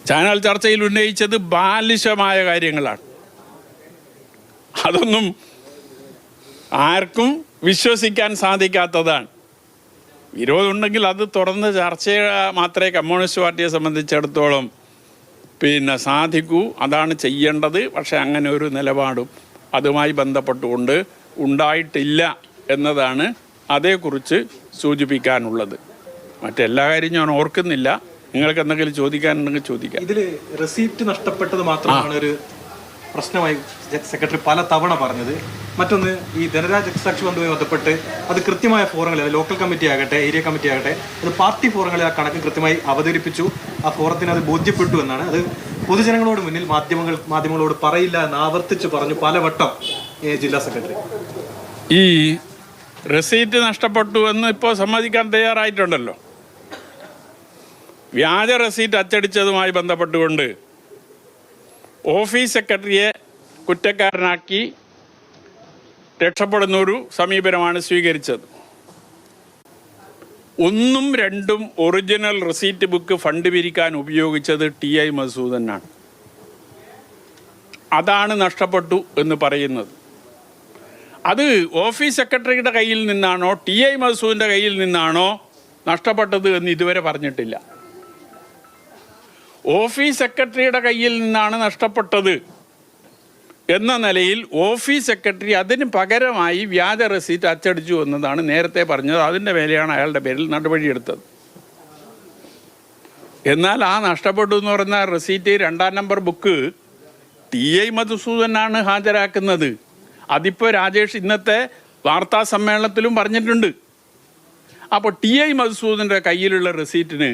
Channel ചർച്ചയിൽ ഉന്നയിച്ചത് ബാലിശമായ കാര്യങ്ങളാണ്. അതൊന്നും ആർക്കും വിശ്വസിക്കാൻ സാധിക്കാത്തതാണ്. വിരോധമുണ്ടെങ്കിൽ അത് തുറന്ന് ചർച്ച മാത്രമേ കമ്മ്യൂണിസ്റ്റ് പാർട്ടിയെ സംബന്ധിച്ചിടത്തോളം സാധിക്കൂ. അതാണ് ചെയ്യേണ്ടത്. പക്ഷേ അങ്ങനെ ഒരു നിലപാടും അതുമായി ബന്ധപ്പെട്ടുകൊണ്ട് ഉണ്ടായിട്ടില്ല എന്നതാണ് അതേക്കുറിച്ച് സൂചിപ്പിക്കാനുള്ളത്. മറ്റെല്ലാ കാര്യം ഞാൻ ഓർക്കുന്നില്ല. നിങ്ങൾക്ക് എന്തെങ്കിലും ചോദിക്കാനുണ്ടെങ്കിൽ ചോദിക്കാം. ഇതിൽ റെസീപ്റ്റ് നഷ്ടപ്പെട്ടത് മാത്രമാണ് ഒരു പ്രശ്നമായി സെക്രട്ടറി പല തവണ പറഞ്ഞത്. മറ്റൊന്ന്, ഈ ധനരാജ് രക്തസാക്ഷി ബന്ധവുമായി ബന്ധപ്പെട്ട് അത് കൃത്യമായ ഫോറങ്ങളിൽ, ലോക്കൽ കമ്മിറ്റി ആകട്ടെ ഏരിയ കമ്മിറ്റി ആകട്ടെ, അത് പാർട്ടി ഫോറങ്ങളിൽ ആ കണക്ക് കൃത്യമായി അവതരിപ്പിച്ചു. ആ ഫോറത്തിന് അത് ബോധ്യപ്പെട്ടു എന്നാണ്. അത് പൊതുജനങ്ങളോട് മുന്നിൽ മാധ്യമങ്ങളോട് പറയില്ല എന്ന് ആവർത്തിച്ച് പറഞ്ഞു പലവട്ടം ജില്ലാ സെക്രട്ടറി. ഈ റെസീറ്റ് നഷ്ടപ്പെട്ടു എന്ന് ഇപ്പോൾ സമ്മതിക്കാൻ തയ്യാറായിട്ടുണ്ടല്ലോ. വ്യാജ റെസീറ്റ് അച്ചടിച്ചതുമായി ബന്ധപ്പെട്ടുകൊണ്ട് ഓഫീസ് സെക്രട്ടറിയെ കുറ്റക്കാരനാക്കി രക്ഷപ്പെടുന്നൊരു സമീപനമാണ് സ്വീകരിച്ചത്. 1ഉം 2ഉം ഒറിജിനൽ റെസീറ്റ് ബുക്ക് ഫണ്ട് പിരിക്കാൻ ഉപയോഗിച്ചത് TI മധുസൂദനാണ്. അതാണ് നഷ്ടപ്പെട്ടു എന്ന് പറയുന്നത്. അത് ഓഫീസ് സെക്രട്ടറിയുടെ കയ്യിൽ നിന്നാണോ TI മധുസൂദൻ്റെ കയ്യിൽ നിന്നാണോ നഷ്ടപ്പെട്ടത് എന്ന് ഇതുവരെ പറഞ്ഞിട്ടില്ല. ഓഫീസ് സെക്രട്ടറിയുടെ കയ്യിൽ നിന്നാണ് നഷ്ടപ്പെട്ടത് എന്ന നിലയിൽ ഓഫീസ് സെക്രട്ടറി അതിന് പകരമായി വ്യാജ റെസീറ്റ് അച്ചടിച്ചു എന്നതാണ് നേരത്തെ പറഞ്ഞത്. അതിൻ്റെ മേലെയാണ് അയാളുടെ പേരിൽ നടപടിയെടുത്തത്. എന്നാൽ ആ നഷ്ടപ്പെട്ടു എന്ന് പറഞ്ഞ റെസീറ്റ് 2ാം നമ്പർ ബുക്ക് TI മധുസൂദനാണ് ഹാജരാക്കുന്നത്. അതിപ്പോൾ രാജേഷ് ഇന്നത്തെ വാർത്താ സമ്മേളനത്തിലും പറഞ്ഞിട്ടുണ്ട്. അപ്പോൾ TI മധുസൂദൻ്റെ കയ്യിലുള്ള റെസീറ്റിന്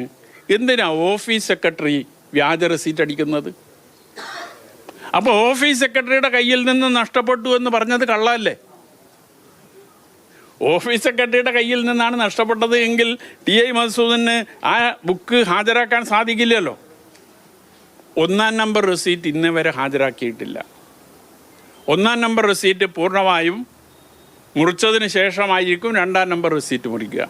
എന്തിനാ ഓഫീസ് സെക്രട്ടറി വ്യാജ റെസീറ്റ് അടിക്കുന്നത്? അപ്പോൾ ഓഫീസ് സെക്രട്ടറിയുടെ കയ്യിൽ നിന്ന് നഷ്ടപ്പെട്ടു എന്ന് പറഞ്ഞത് കള്ളല്ലേ? ഓഫീസ് സെക്രട്ടറിയുടെ കയ്യിൽ നിന്നാണ് നഷ്ടപ്പെട്ടത് എങ്കിൽ TI മധുസൂദന് ആ ബുക്ക് ഹാജരാക്കാൻ സാധിക്കില്ലല്ലോ. 1ാം നമ്പർ റെസീറ്റ് ഇന്നേ വരെ ഹാജരാക്കിയിട്ടില്ല. 1ാം നമ്പർ റെസീറ്റ് പൂർണ്ണമായും മുറിച്ചതിന് ശേഷമായിരിക്കും 2ാം നമ്പർ റെസീറ്റ് മുറിക്കുക.